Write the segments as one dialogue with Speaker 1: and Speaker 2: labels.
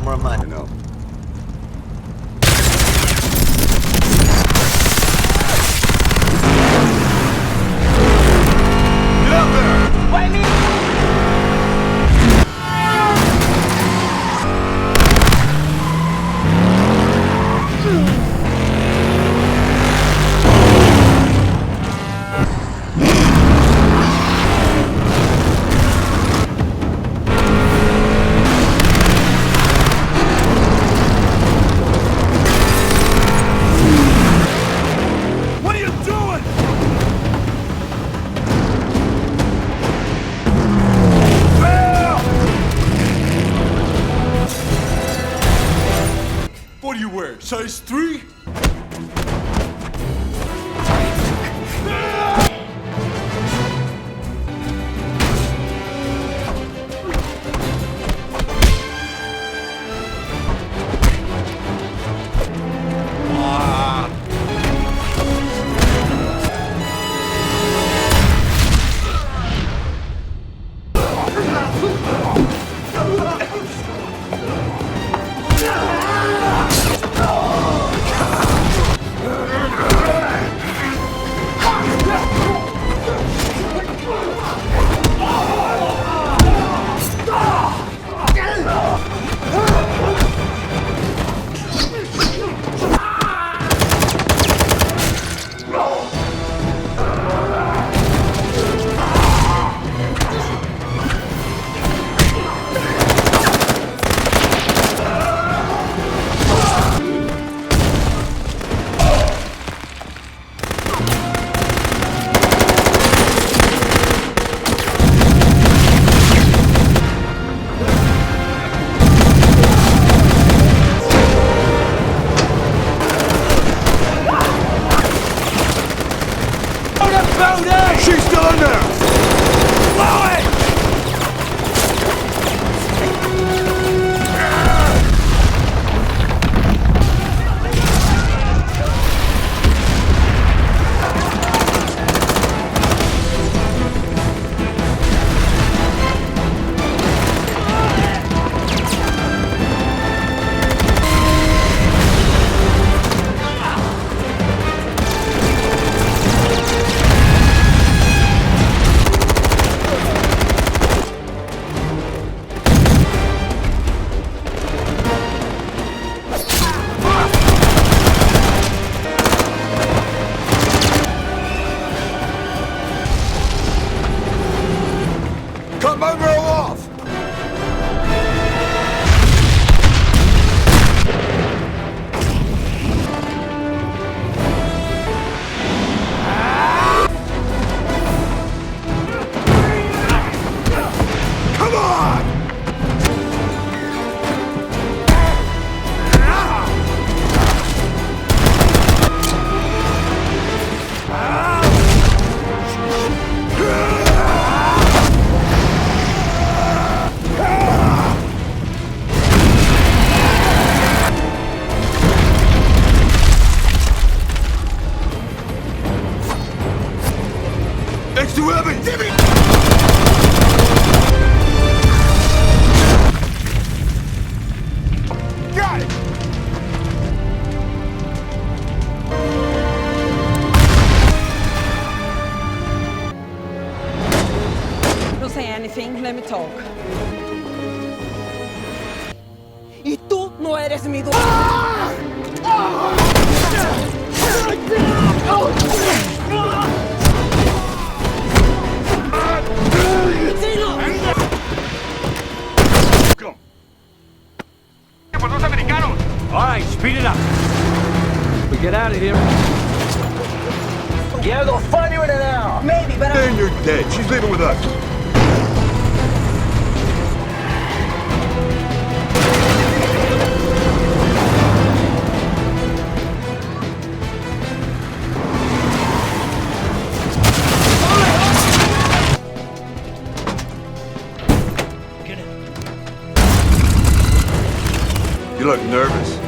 Speaker 1: more money.
Speaker 2: I know. Get out there!
Speaker 1: Why me?
Speaker 2: What do you wear? Size 3? She's still in there! Blow it! Cut my girl off! Come on! It's too heavy! Jimmy! Got it!
Speaker 3: Don't say anything, let me talk. Y tú no eres mi dueño.
Speaker 4: All right, speed it up. We get out of here.
Speaker 1: Yeah, they'll find you in an hour.
Speaker 3: Maybe, but
Speaker 2: Then you're dead. She's leaving with us. You look nervous.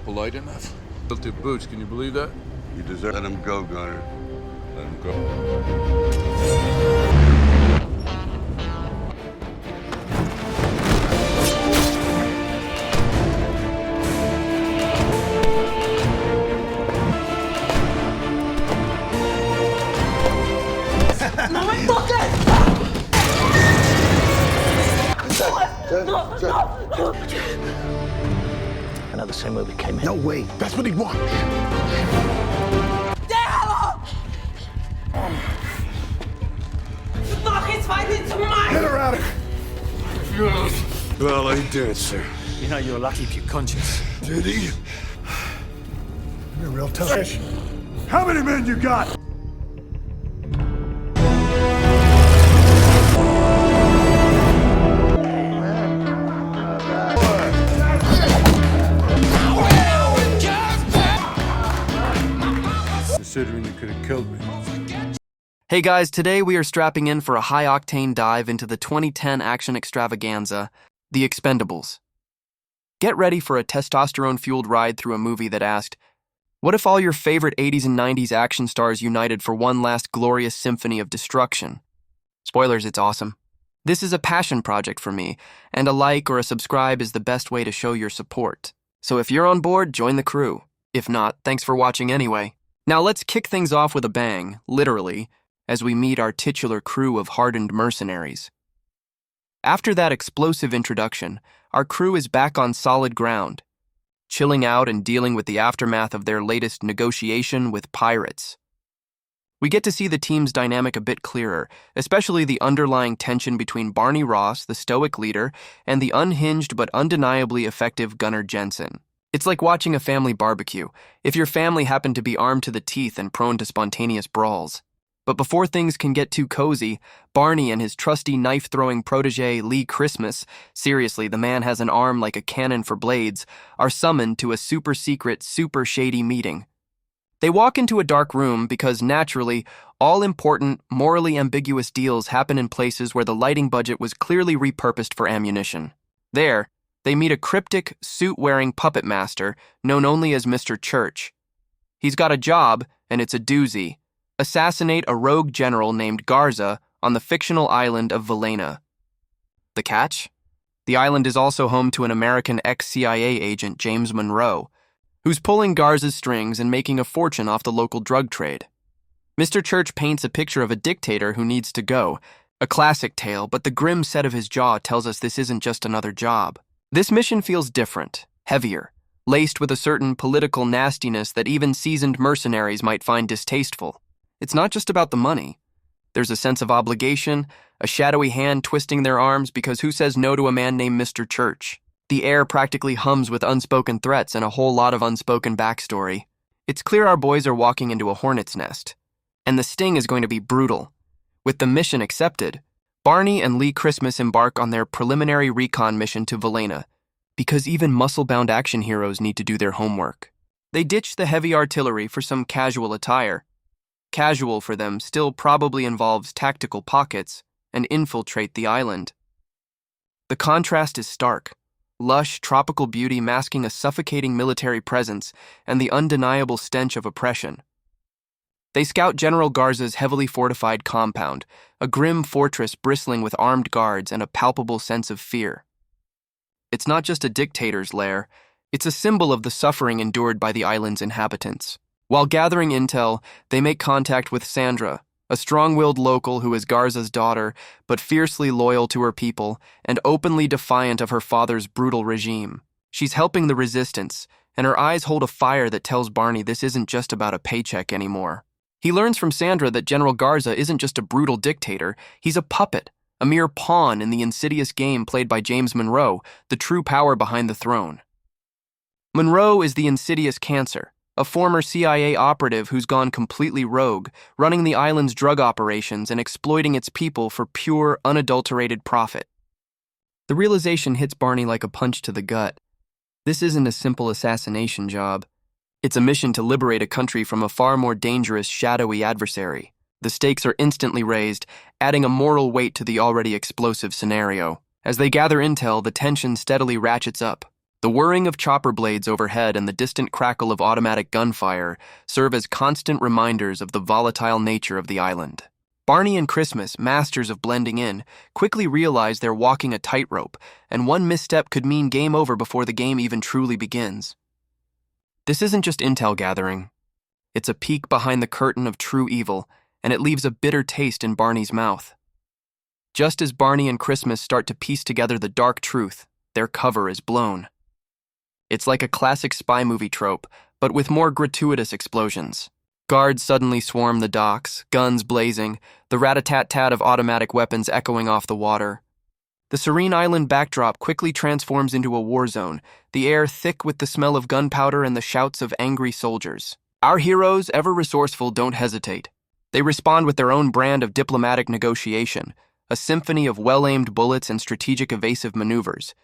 Speaker 5: polite enough. Guilty boots, can you believe that?
Speaker 2: You deserve. Let him go, Gunner.
Speaker 5: Let him go.
Speaker 3: ¡No me toques!
Speaker 1: I know the same way we came in.
Speaker 2: No way. That's what he wants.
Speaker 3: ¡Déjalo! ¡No, he's fighting too much!
Speaker 2: Get her out of here.
Speaker 5: Well, I did, sir.
Speaker 4: You know you're lucky if you're conscious.
Speaker 2: Did he?
Speaker 6: You're real tough.
Speaker 2: How many men you got?
Speaker 5: Considering you could have killed me.
Speaker 7: Hey guys, today we are strapping in for a high-octane dive into the 2010 action extravaganza, The Expendables. Get ready for a testosterone-fueled ride through a movie that asked, what if all your favorite 80s and 90s action stars united for one last glorious symphony of destruction? Spoilers, it's awesome. This is a passion project for me, and a like or a subscribe is the best way to show your support. So if you're on board, join the crew. If not, thanks for watching anyway. Now let's kick things off with a bang, literally, as we meet our titular crew of hardened mercenaries. After that explosive introduction, our crew is back on solid ground, chilling out and dealing with the aftermath of their latest negotiation with pirates. We get to see the team's dynamic a bit clearer, especially the underlying tension between Barney Ross, the stoic leader, and the unhinged but undeniably effective Gunner Jensen. It's like watching a family barbecue, if your family happened to be armed to the teeth and prone to spontaneous brawls. But before things can get too cozy, Barney and his trusty knife-throwing protege Lee Christmas, seriously, the man has an arm like a cannon for blades, are summoned to a super-secret, super-shady meeting. They walk into a dark room because, naturally, all important, morally ambiguous deals happen in places where the lighting budget was clearly repurposed for ammunition. There, they meet a cryptic, suit-wearing puppet master known only as Mr. Church. He's got a job, and it's a doozy. Assassinate a rogue general named Garza on the fictional island of Valena. The catch? The island is also home to an American ex-CIA agent, James Monroe, who's pulling Garza's strings and making a fortune off the local drug trade. Mr. Church paints a picture of a dictator who needs to go, a classic tale, but the grim set of his jaw tells us this isn't just another job. This mission feels different, heavier, laced with a certain political nastiness that even seasoned mercenaries might find distasteful. It's not just about the money. There's a sense of obligation, a shadowy hand twisting their arms because who says no to a man named Mr. Church? The air practically hums with unspoken threats and a whole lot of unspoken backstory. It's clear our boys are walking into a hornet's nest. And the sting is going to be brutal. With the mission accepted, Barney and Lee Christmas embark on their preliminary recon mission to Valena, because even muscle-bound action heroes need to do their homework. They ditch the heavy artillery for some casual attire. Casual for them still probably involves tactical pockets and infiltrate the island. The contrast is stark. Lush, tropical beauty masking a suffocating military presence and the undeniable stench of oppression. They scout General Garza's heavily fortified compound, a grim fortress bristling with armed guards and a palpable sense of fear. It's not just a dictator's lair, it's a symbol of the suffering endured by the island's inhabitants. While gathering intel, they make contact with Sandra, a strong-willed local who is Garza's daughter, but fiercely loyal to her people and openly defiant of her father's brutal regime. She's helping the resistance, and her eyes hold a fire that tells Barney this isn't just about a paycheck anymore. He learns from Sandra that General Garza isn't just a brutal dictator, he's a puppet, a mere pawn in the insidious game played by James Monroe, the true power behind the throne. Monroe is the insidious cancer, a former CIA operative who's gone completely rogue, running the island's drug operations and exploiting its people for pure, unadulterated profit. The realization hits Barney like a punch to the gut. This isn't a simple assassination job. It's a mission to liberate a country from a far more dangerous, shadowy adversary. The stakes are instantly raised, adding a moral weight to the already explosive scenario. As they gather intel, the tension steadily ratchets up. The whirring of chopper blades overhead and the distant crackle of automatic gunfire serve as constant reminders of the volatile nature of the island. Barney and Christmas, masters of blending in, quickly realize they're walking a tightrope, and one misstep could mean game over before the game even truly begins. This isn't just intel gathering. It's a peek behind the curtain of true evil, and it leaves a bitter taste in Barney's mouth. Just as Barney and Christmas start to piece together the dark truth, their cover is blown. It's like a classic spy movie trope, but with more gratuitous explosions. Guards suddenly swarm the docks, guns blazing, the rat-a-tat-tat of automatic weapons echoing off the water. The serene island backdrop quickly transforms into a war zone, the air thick with the smell of gunpowder and the shouts of angry soldiers. Our heroes, ever resourceful, don't hesitate. They respond with their own brand of diplomatic negotiation, a symphony of well-aimed bullets and strategic evasive maneuvers.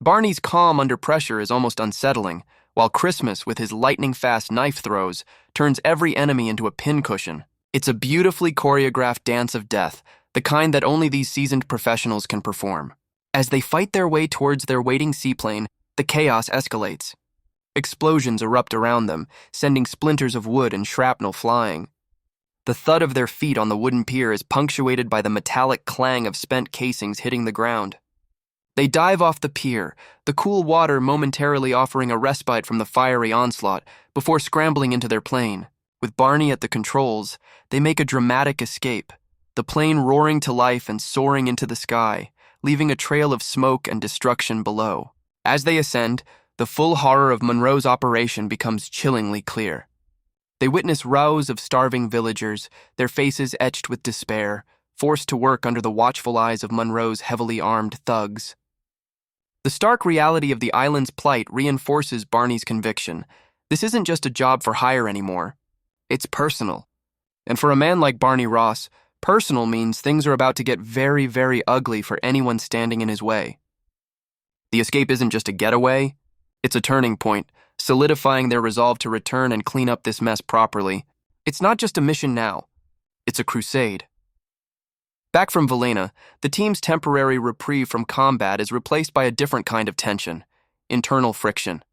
Speaker 7: Barney's calm under pressure is almost unsettling, while Christmas, with his lightning-fast knife throws, turns every enemy into a pincushion. It's a beautifully choreographed dance of death, the kind that only these seasoned professionals can perform. As they fight their way towards their waiting seaplane, the chaos escalates. Explosions erupt around them, sending splinters of wood and shrapnel flying. The thud of their feet on the wooden pier is punctuated by the metallic clang of spent casings hitting the ground. They dive off the pier, the cool water momentarily offering a respite from the fiery onslaught before scrambling into their plane. With Barney at the controls, they make a dramatic escape, the plane roaring to life and soaring into the sky, leaving a trail of smoke and destruction below. As they ascend, the full horror of Monroe's operation becomes chillingly clear. They witness rows of starving villagers, their faces etched with despair, forced to work under the watchful eyes of Monroe's heavily armed thugs. The stark reality of the island's plight reinforces Barney's conviction. This isn't just a job for hire anymore. It's personal. And for a man like Barney Ross, personal means things are about to get very, very ugly for anyone standing in his way. The escape isn't just a getaway, it's a turning point, solidifying their resolve to return and clean up this mess properly. It's not just a mission now, it's a crusade. Back from Valena, the team's temporary reprieve from combat is replaced by a different kind of tension, internal friction.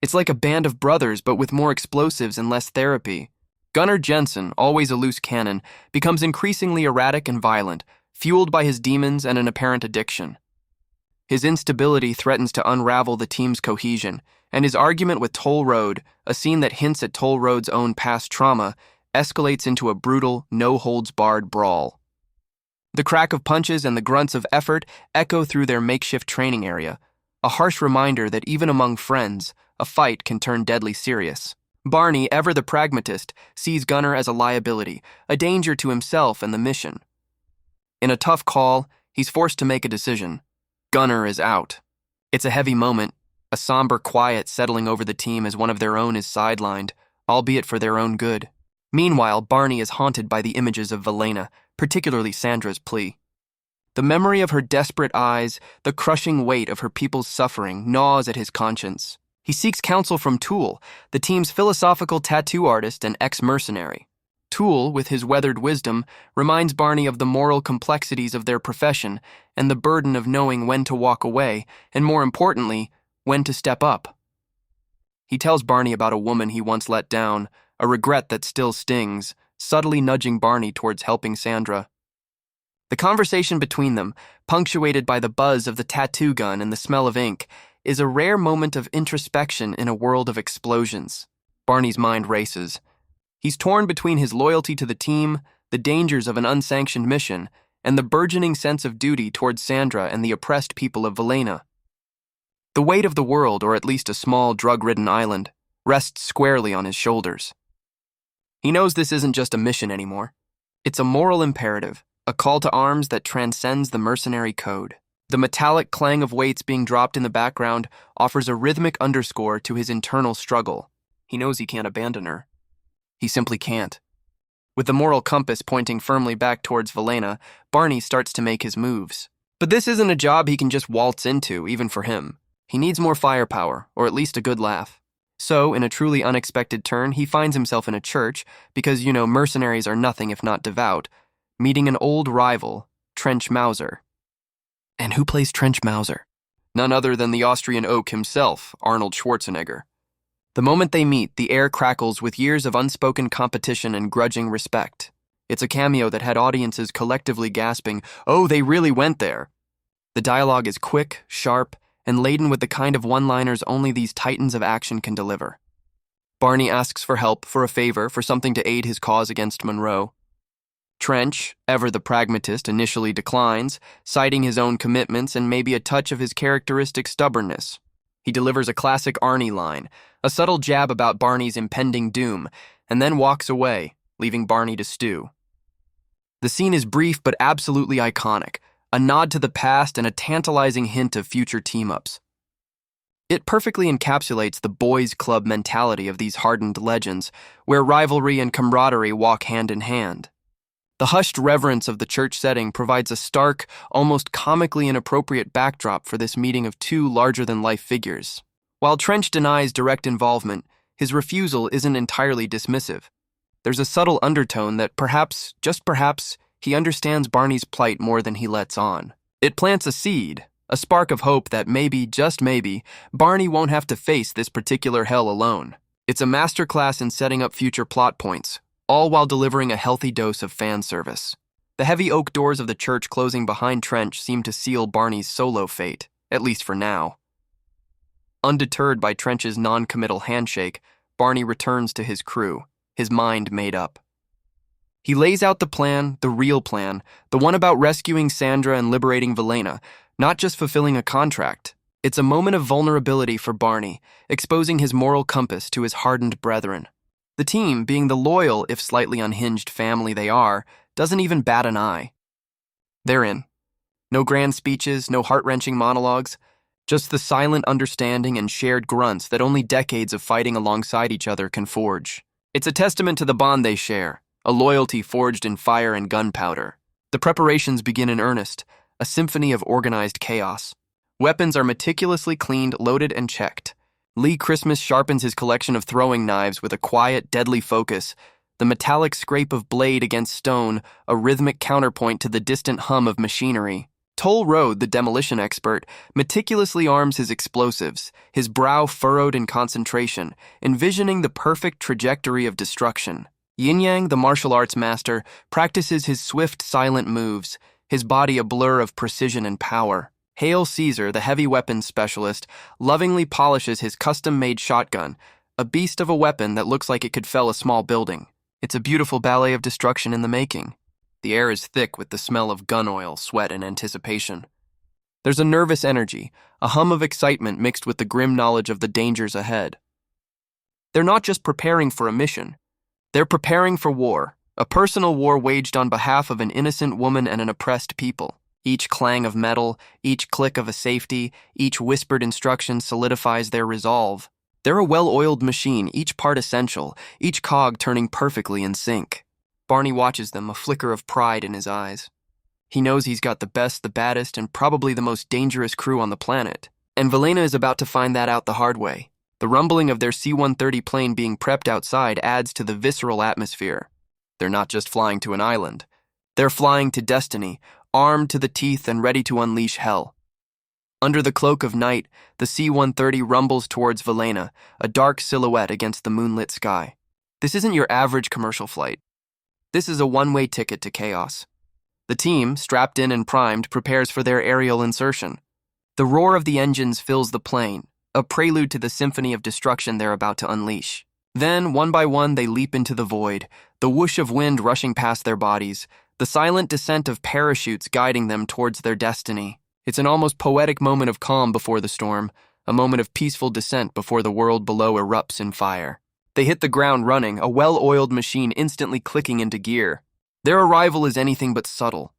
Speaker 7: It's like a band of brothers, but with more explosives and less therapy. Gunner Jensen, always a loose cannon, becomes increasingly erratic and violent, fueled by his demons and an apparent addiction. His instability threatens to unravel the team's cohesion, and his argument with Toll Road, a scene that hints at Toll Road's own past trauma, escalates into a brutal, no-holds-barred brawl. The crack of punches and the grunts of effort echo through their makeshift training area, a harsh reminder that even among friends, a fight can turn deadly serious. Barney, ever the pragmatist, sees Gunner as a liability, a danger to himself and the mission. In a tough call, he's forced to make a decision. Gunner is out. It's a heavy moment, a somber quiet settling over the team as one of their own is sidelined, albeit for their own good. Meanwhile, Barney is haunted by the images of Valena, particularly Sandra's plea. The memory of her desperate eyes, the crushing weight of her people's suffering, gnaws at his conscience. He seeks counsel from Toole, the team's philosophical tattoo artist and ex-mercenary. Toole, with his weathered wisdom, reminds Barney of the moral complexities of their profession and the burden of knowing when to walk away, and more importantly, when to step up. He tells Barney about a woman he once let down, a regret that still stings, subtly nudging Barney towards helping Sandra. The conversation between them, punctuated by the buzz of the tattoo gun and the smell of ink, is a rare moment of introspection in a world of explosions. Barney's mind races. He's torn between his loyalty to the team, the dangers of an unsanctioned mission, and the burgeoning sense of duty towards Sandra and the oppressed people of Valena. The weight of the world, or at least a small drug-ridden island, rests squarely on his shoulders. He knows this isn't just a mission anymore. It's a moral imperative, a call to arms that transcends the mercenary code. The metallic clang of weights being dropped in the background offers a rhythmic underscore to his internal struggle. He knows he can't abandon her. He simply can't. With the moral compass pointing firmly back towards Valena, Barney starts to make his moves. But this isn't a job he can just waltz into, even for him. He needs more firepower, or at least a good laugh. So, in a truly unexpected turn, he finds himself in a church, because, mercenaries are nothing if not devout, meeting an old rival, Trench Mauser. And who plays Trench Mauser? none other than the Austrian oak himself, Arnold Schwarzenegger. The moment they meet, the air crackles with years of unspoken competition and grudging respect. It's a cameo that had audiences collectively gasping, "Oh, they really went there!" The dialogue is quick, sharp, and laden with the kind of one-liners only these titans of action can deliver. Barney asks for help, for a favor, for something to aid his cause against Monroe. Trench, ever the pragmatist, initially declines, citing his own commitments and maybe a touch of his characteristic stubbornness. He delivers a classic Arnie line, a subtle jab about Barney's impending doom, and then walks away, leaving Barney to stew. The scene is brief but absolutely iconic, a nod to the past and a tantalizing hint of future team-ups. It perfectly encapsulates the boys' club mentality of these hardened legends, where rivalry and camaraderie walk hand in hand. The hushed reverence of the church setting provides a stark, almost comically inappropriate backdrop for this meeting of two larger-than-life figures. While Trench denies direct involvement, his refusal isn't entirely dismissive. There's a subtle undertone that perhaps, just perhaps, he understands Barney's plight more than he lets on. It plants a seed, a spark of hope that maybe, just maybe, Barney won't have to face this particular hell alone. It's a masterclass in setting up future plot points, all while delivering a healthy dose of fan service. The heavy oak doors of the church closing behind Trench seem to seal Barney's solo fate, at least for now. Undeterred by Trench's non-committal handshake, Barney returns to his crew, his mind made up. He lays out the plan, the real plan, the one about rescuing Sandra and liberating Velena, not just fulfilling a contract. It's a moment of vulnerability for Barney, exposing his moral compass to his hardened brethren. The team, being the loyal, if slightly unhinged family they are, doesn't even bat an eye. They're in. No grand speeches, no heart-wrenching monologues, just the silent understanding and shared grunts that only decades of fighting alongside each other can forge. It's a testament to the bond they share, a loyalty forged in fire and gunpowder. The preparations begin in earnest, a symphony of organized chaos. Weapons are meticulously cleaned, loaded, and checked. Lee Christmas sharpens his collection of throwing knives with a quiet, deadly focus, the metallic scrape of blade against stone, a rhythmic counterpoint to the distant hum of machinery. Toll Road, the demolition expert, meticulously arms his explosives, his brow furrowed in concentration, envisioning the perfect trajectory of destruction. Yin Yang, the martial arts master, practices his swift, silent moves, his body a blur of precision and power. Hale Caesar, the heavy weapons specialist, lovingly polishes his custom-made shotgun, a beast of a weapon that looks like it could fell a small building. It's a beautiful ballet of destruction in the making. The air is thick with the smell of gun oil, sweat, and anticipation. There's a nervous energy, a hum of excitement mixed with the grim knowledge of the dangers ahead. They're not just preparing for a mission. They're preparing for war, a personal war waged on behalf of an innocent woman and an oppressed people. Each clang of metal, each click of a safety, each whispered instruction solidifies their resolve. They're a well-oiled machine, each part essential, each cog turning perfectly in sync. Barney watches them, a flicker of pride in his eyes. He knows he's got the best, the baddest, and probably the most dangerous crew on the planet. And Velena is about to find that out the hard way. The rumbling of their C-130 plane being prepped outside adds to the visceral atmosphere. They're not just flying to an island. They're flying to destiny, armed to the teeth and ready to unleash hell. Under the cloak of night, the C-130 rumbles towards Velena, a dark silhouette against the moonlit sky. This isn't your average commercial flight. This is a one-way ticket to chaos. The team, strapped in and primed, prepares for their aerial insertion. The roar of the engines fills the plane, a prelude to the symphony of destruction they're about to unleash. Then, one by one, they leap into the void, the whoosh of wind rushing past their bodies, the silent descent of parachutes guiding them towards their destiny. It's an almost poetic moment of calm before the storm, a moment of peaceful descent before the world below erupts in fire. They hit the ground running, a well-oiled machine instantly clicking into gear. Their arrival is anything but subtle.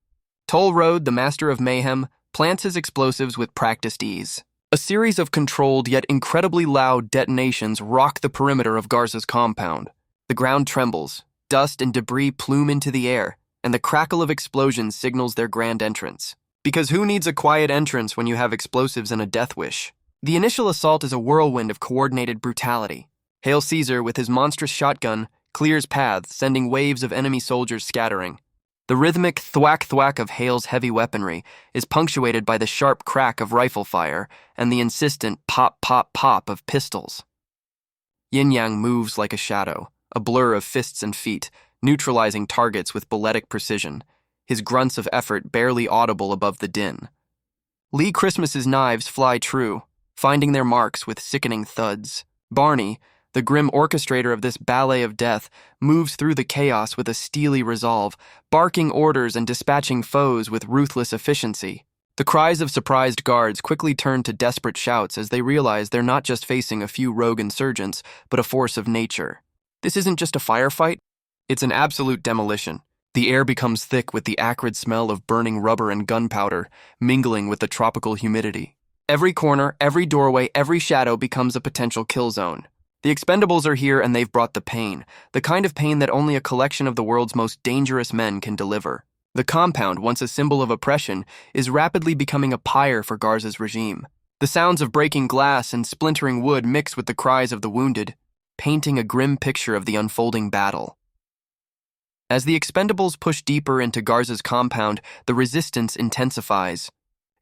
Speaker 7: Toll Road, the master of mayhem, plants his explosives with practiced ease. A series of controlled yet incredibly loud detonations rock the perimeter of Garza's compound. The ground trembles, dust and debris plume into the air, and the crackle of explosions signals their grand entrance. Because who needs a quiet entrance when you have explosives and a death wish? The initial assault is a whirlwind of coordinated brutality. Hale Caesar, with his monstrous shotgun, clears paths, sending waves of enemy soldiers scattering. The rhythmic thwack-thwack of Hale's heavy weaponry is punctuated by the sharp crack of rifle fire and the insistent pop-pop-pop of pistols. Yin Yang moves like a shadow, a blur of fists and feet, neutralizing targets with balletic precision, his grunts of effort barely audible above the din. Lee Christmas's knives fly true, finding their marks with sickening thuds. Barney, the grim orchestrator of this ballet of death, moves through the chaos with a steely resolve, barking orders and dispatching foes with ruthless efficiency. The cries of surprised guards quickly turn to desperate shouts as they realize they're not just facing a few rogue insurgents, but a force of nature. This isn't just a firefight, it's an absolute demolition. The air becomes thick with the acrid smell of burning rubber and gunpowder, mingling with the tropical humidity. Every corner, every doorway, every shadow becomes a potential kill zone. The Expendables are here and they've brought the pain, the kind of pain that only a collection of the world's most dangerous men can deliver. The compound, once a symbol of oppression, is rapidly becoming a pyre for Garza's regime. The sounds of breaking glass and splintering wood mix with the cries of the wounded, painting a grim picture of the unfolding battle. As the Expendables push deeper into Garza's compound, the resistance intensifies.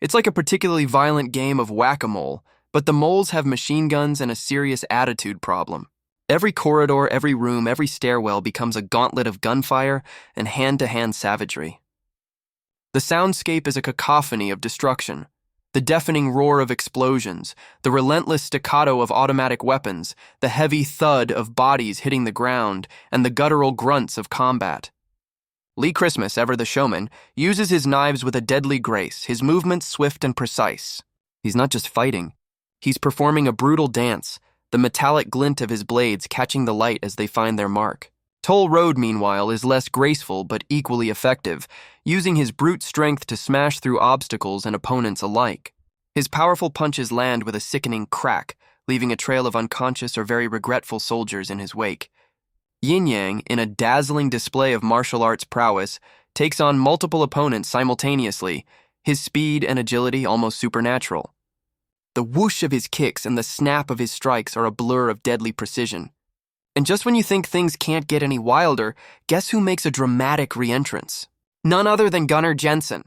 Speaker 7: It's like a particularly violent game of whack-a-mole, but the moles have machine guns and a serious attitude problem. Every corridor, every room, every stairwell becomes a gauntlet of gunfire and hand-to-hand savagery. The soundscape is a cacophony of destruction. The deafening roar of explosions, the relentless staccato of automatic weapons, the heavy thud of bodies hitting the ground, and the guttural grunts of combat. Lee Christmas, ever the showman, uses his knives with a deadly grace, his movements swift and precise. He's not just fighting. He's performing a brutal dance, the metallic glint of his blades catching the light as they find their mark. Toll Road, meanwhile, is less graceful but equally effective, using his brute strength to smash through obstacles and opponents alike. His powerful punches land with a sickening crack, leaving a trail of unconscious or very regretful soldiers in his wake. Yin Yang, in a dazzling display of martial arts prowess, takes on multiple opponents simultaneously, his speed and agility almost supernatural. The whoosh of his kicks and the snap of his strikes are a blur of deadly precision. And just when you think things can't get any wilder, guess who makes a dramatic re-entrance? None other than Gunner Jensen.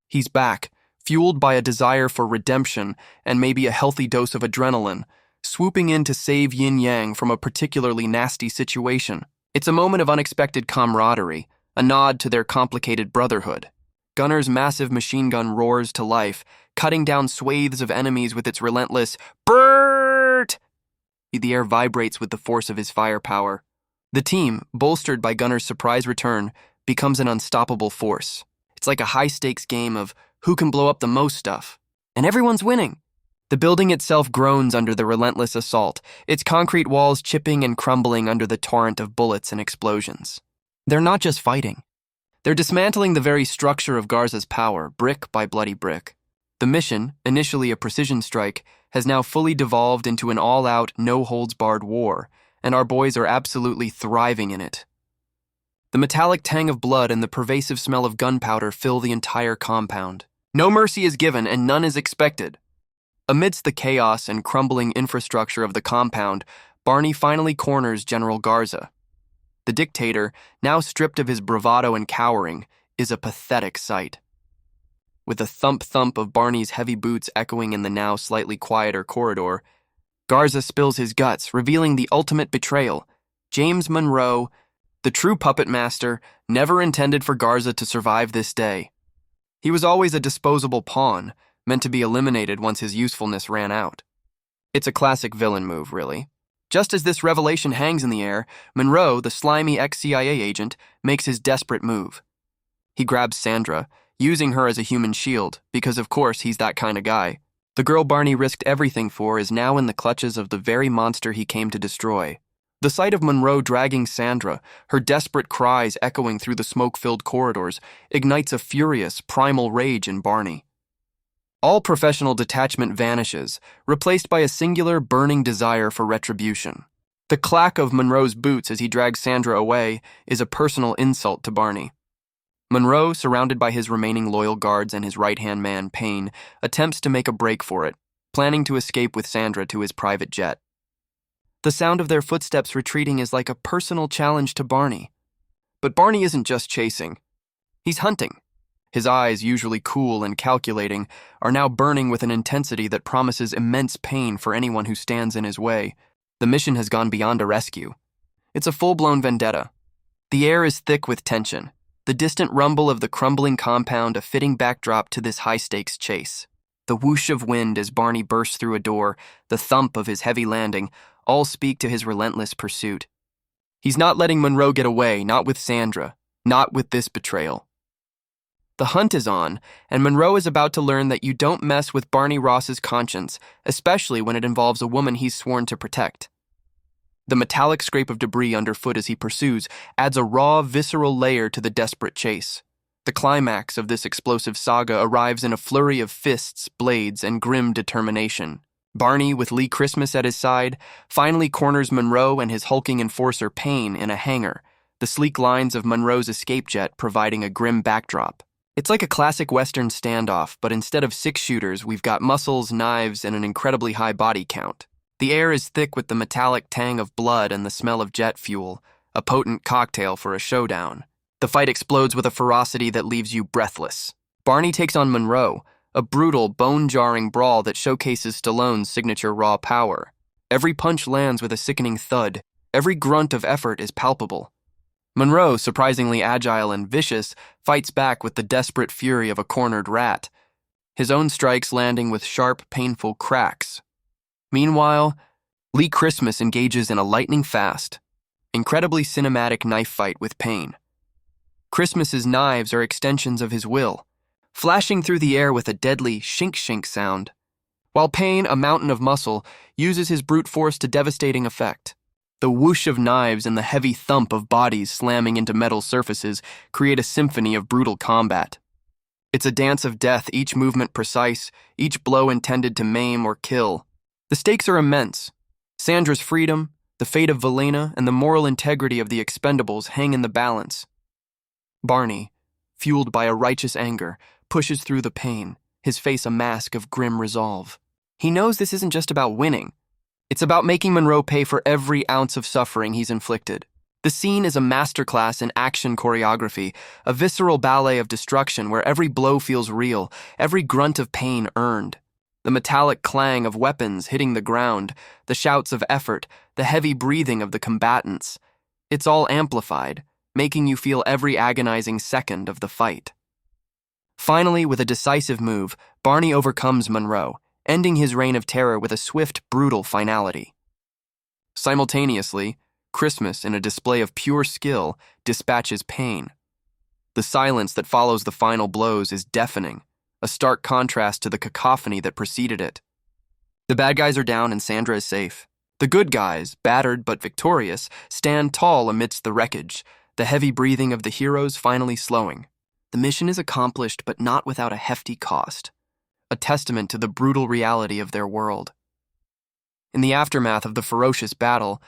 Speaker 7: He's back, fueled by a desire for redemption and maybe a healthy dose of adrenaline, swooping in to save Yin Yang from a particularly nasty situation. It's a moment of unexpected camaraderie, a nod to their complicated brotherhood. Gunner's massive machine gun roars to life, cutting down swathes of enemies with its relentless BRRRT. The air vibrates with the force of his firepower. The team, bolstered by Gunner's surprise return, becomes an unstoppable force. It's like a high-stakes game of who can blow up the most stuff. And everyone's winning. The building itself groans under the relentless assault, its concrete walls chipping and crumbling under the torrent of bullets and explosions. They're not just fighting. They're dismantling the very structure of Garza's power, brick by bloody brick. The mission, initially a precision strike, has now fully devolved into an all-out, no-holds-barred war, and our boys are absolutely thriving in it. The metallic tang of blood and the pervasive smell of gunpowder fill the entire compound. No mercy is given and none is expected. Amidst the chaos and crumbling infrastructure of the compound, Barney finally corners General Garza. The dictator, now stripped of his bravado and cowering, is a pathetic sight. With the thump-thump of Barney's heavy boots echoing in the now slightly quieter corridor, Garza spills his guts, revealing the ultimate betrayal. James Monroe, the true puppet master, never intended for Garza to survive this day. He was always a disposable pawn, meant to be eliminated once his usefulness ran out. It's a classic villain move, really. Just as this revelation hangs in the air, Monroe, the slimy ex-CIA agent, makes his desperate move. He grabs Sandra, using her as a human shield, because of course he's that kind of guy. The girl Barney risked everything for is now in the clutches of the very monster he came to destroy. The sight of Monroe dragging Sandra, her desperate cries echoing through the smoke-filled corridors, ignites a furious, primal rage in Barney. All professional detachment vanishes, replaced by a singular, burning desire for retribution. The clack of Monroe's boots as he drags Sandra away is a personal insult to Barney. Monroe, surrounded by his remaining loyal guards and his right-hand man, Payne, attempts to make a break for it, planning to escape with Sandra to his private jet. The sound of their footsteps retreating is like a personal challenge to Barney. But Barney isn't just chasing. He's hunting. His eyes, usually cool and calculating, are now burning with an intensity that promises immense pain for anyone who stands in his way. The mission has gone beyond a rescue. It's a full-blown vendetta. The air is thick with tension, the distant rumble of the crumbling compound a fitting backdrop to this high-stakes chase. The whoosh of wind as Barney bursts through a door, the thump of his heavy landing, all speak to his relentless pursuit. He's not letting Monroe get away, not with Sandra, not with this betrayal. The hunt is on, and Monroe is about to learn that you don't mess with Barney Ross's conscience, especially when it involves a woman he's sworn to protect. The metallic scrape of debris underfoot as he pursues adds a raw, visceral layer to the desperate chase. The climax of this explosive saga arrives in a flurry of fists, blades, and grim determination. Barney, with Lee Christmas at his side, finally corners Monroe and his hulking enforcer Payne in a hangar, the sleek lines of Monroe's escape jet providing a grim backdrop. It's like a classic Western standoff, but instead of 6 shooters, we've got muscles, knives, and an incredibly high body count. The air is thick with the metallic tang of blood and the smell of jet fuel, a potent cocktail for a showdown. The fight explodes with a ferocity that leaves you breathless. Barney takes on Monroe, a brutal, bone-jarring brawl that showcases Stallone's signature raw power. Every punch lands with a sickening thud. Every grunt of effort is palpable. Monroe, surprisingly agile and vicious, fights back with the desperate fury of a cornered rat, his own strikes landing with sharp, painful cracks. Meanwhile, Lee Christmas engages in a lightning-fast, incredibly cinematic knife fight with Payne. Christmas's knives are extensions of his will, flashing through the air with a deadly shink-shink sound, while Payne, a mountain of muscle, uses his brute force to devastating effect. The whoosh of knives and the heavy thump of bodies slamming into metal surfaces create a symphony of brutal combat. It's a dance of death, each movement precise, each blow intended to maim or kill. The stakes are immense. Sandra's freedom, the fate of Velena, and the moral integrity of the Expendables hang in the balance. Barney, fueled by a righteous anger, pushes through the pain, his face a mask of grim resolve. He knows this isn't just about winning. It's about making Monroe pay for every ounce of suffering he's inflicted. The scene is a masterclass in action choreography, a visceral ballet of destruction where every blow feels real, every grunt of pain earned. The metallic clang of weapons hitting the ground, the shouts of effort, the heavy breathing of the combatants. It's all amplified, making you feel every agonizing second of the fight. Finally, with a decisive move, Barney overcomes Monroe, ending his reign of terror with a swift, brutal finality. Simultaneously, Christmas, in a display of pure skill, dispatches Payne. The silence that follows the final blows is deafening, a stark contrast to the cacophony that preceded it. The bad guys are down and Sandra is safe. The good guys, battered but victorious, stand tall amidst the wreckage, the heavy breathing of the heroes finally slowing. The mission is accomplished, but not without a hefty cost, a testament to the brutal reality of their world. In the aftermath of the ferocious battle,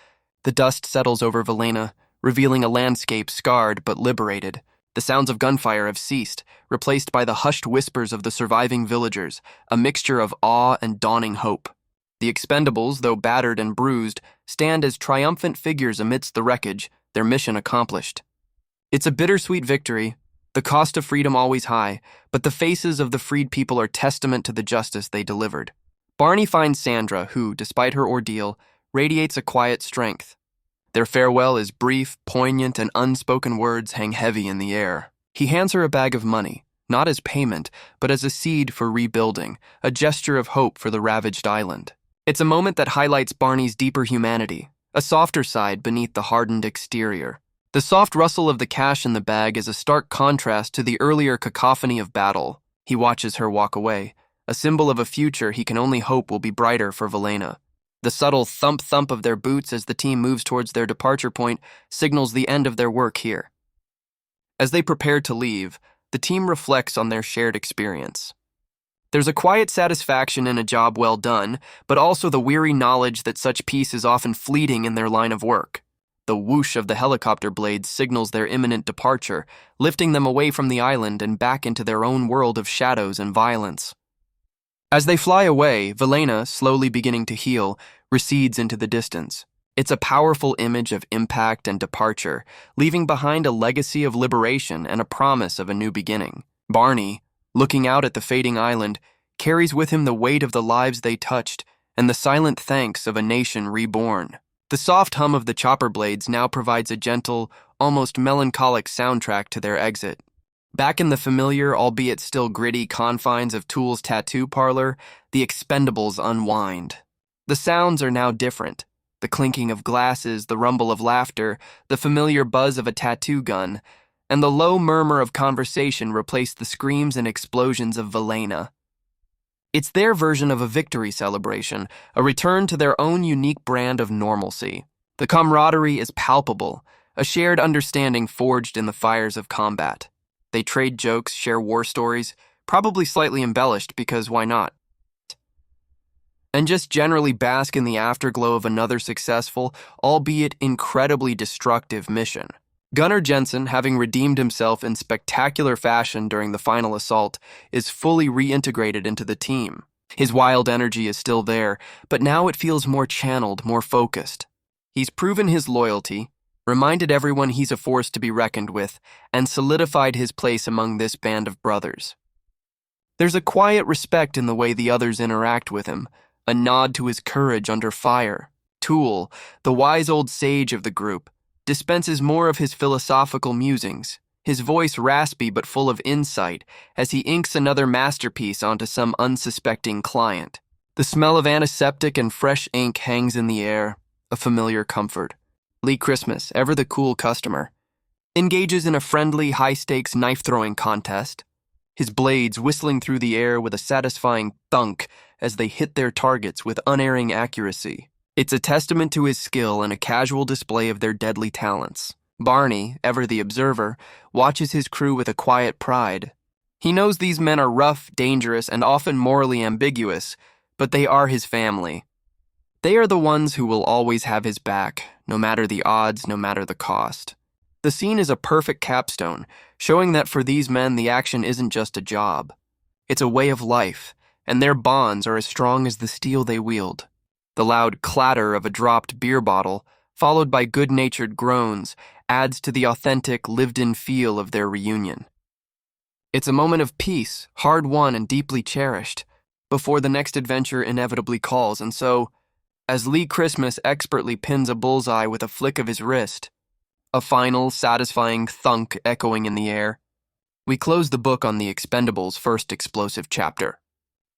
Speaker 7: the dust settles over Velena, revealing a landscape scarred but liberated. The sounds of gunfire have ceased, replaced by the hushed whispers of the surviving villagers, a mixture of awe and dawning hope. The Expendables, though battered and bruised, stand as triumphant figures amidst the wreckage, their mission accomplished. It's a bittersweet victory, the cost of freedom always high, but the faces of the freed people are testament to the justice they delivered. Barney finds Sandra, who, despite her ordeal, radiates a quiet strength. Their farewell is brief, poignant, and unspoken words hang heavy in the air. He hands her a bag of money, not as payment, but as a seed for rebuilding, a gesture of hope for the ravaged island. It's a moment that highlights Barney's deeper humanity, a softer side beneath the hardened exterior. The soft rustle of the cash in the bag is a stark contrast to the earlier cacophony of battle. He watches her walk away, a symbol of a future he can only hope will be brighter for Velena. The subtle thump-thump of their boots as the team moves towards their departure point signals the end of their work here. As they prepare to leave, the team reflects on their shared experience. There's a quiet satisfaction in a job well done, but also the weary knowledge that such peace is often fleeting in their line of work. The whoosh of the helicopter blades signals their imminent departure, lifting them away from the island and back into their own world of shadows and violence. As they fly away, Velena, slowly beginning to heal, recedes into the distance, It's a powerful image of impact and departure, leaving behind a legacy of liberation and a promise of a new beginning. Barney, looking out at the fading island, carries with him the weight of the lives they touched and the silent thanks of a nation reborn. The soft hum of the chopper blades now provides a gentle, almost melancholic soundtrack to their exit. Back in the familiar, albeit still gritty, confines of Tool's tattoo parlor, the Expendables unwind. The sounds are now different. The clinking of glasses, the rumble of laughter, the familiar buzz of a tattoo gun, and the low murmur of conversation replace the screams and explosions of Velena. It's their version of a victory celebration, a return to their own unique brand of normalcy. The camaraderie is palpable, a shared understanding forged in the fires of combat. They trade jokes, share war stories, probably slightly embellished because why not? And just generally bask in the afterglow of another successful, albeit incredibly destructive mission. Gunner Jensen, having redeemed himself in spectacular fashion during the final assault, is fully reintegrated into the team. His wild energy is still there, but now it feels more channeled, more focused. He's proven his loyalty, reminded everyone he's a force to be reckoned with, and solidified his place among this band of brothers. There's a quiet respect in the way the others interact with him, a nod to his courage under fire. Tool, the wise old sage of the group, dispenses more of his philosophical musings, his voice raspy but full of insight as he inks another masterpiece onto some unsuspecting client. The smell of antiseptic and fresh ink hangs in the air, a familiar comfort. Lee Christmas, ever the cool customer, engages in a friendly, high-stakes knife-throwing contest, his blades whistling through the air with a satisfying thunk as they hit their targets with unerring accuracy. It's a testament to his skill and a casual display of their deadly talents. Barney, ever the observer, watches his crew with a quiet pride. He knows these men are rough, dangerous, and often morally ambiguous, but they are his family. They are the ones who will always have his back, no matter the odds, no matter the cost. The scene is a perfect capstone, showing that for these men the action isn't just a job. It's a way of life, and their bonds are as strong as the steel they wield. The loud clatter of a dropped beer bottle, followed by good-natured groans, adds to the authentic, lived-in feel of their reunion. It's a moment of peace, hard-won and deeply cherished, before the next adventure inevitably calls, and so, as Lee Christmas expertly pins a bullseye with a flick of his wrist, a final, satisfying thunk echoing in the air, we close the book on the Expendables' first explosive chapter.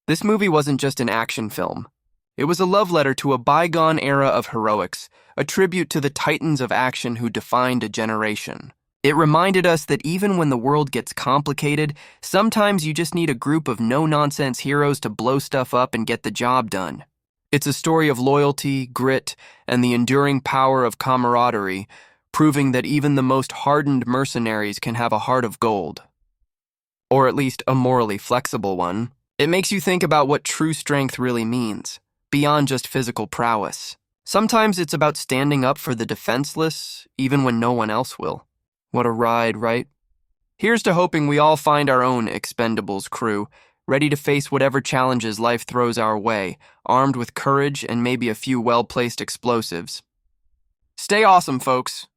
Speaker 7: This movie wasn't just an action film. It was a love letter to a bygone era of heroics, a tribute to the titans of action who defined a generation. It reminded us that even when the world gets complicated, sometimes you just need a group of no-nonsense heroes to blow stuff up and get the job done. It's a story of loyalty, grit, and the enduring power of camaraderie, proving that even the most hardened mercenaries can have a heart of gold. Or at least a morally flexible one. It makes you think about what true strength really means, beyond just physical prowess. Sometimes it's about standing up for the defenseless, even when no one else will. What a ride, right? Here's to hoping we all find our own Expendables crew, ready to face whatever challenges life throws our way, armed with courage and maybe a few well-placed explosives. Stay awesome, folks.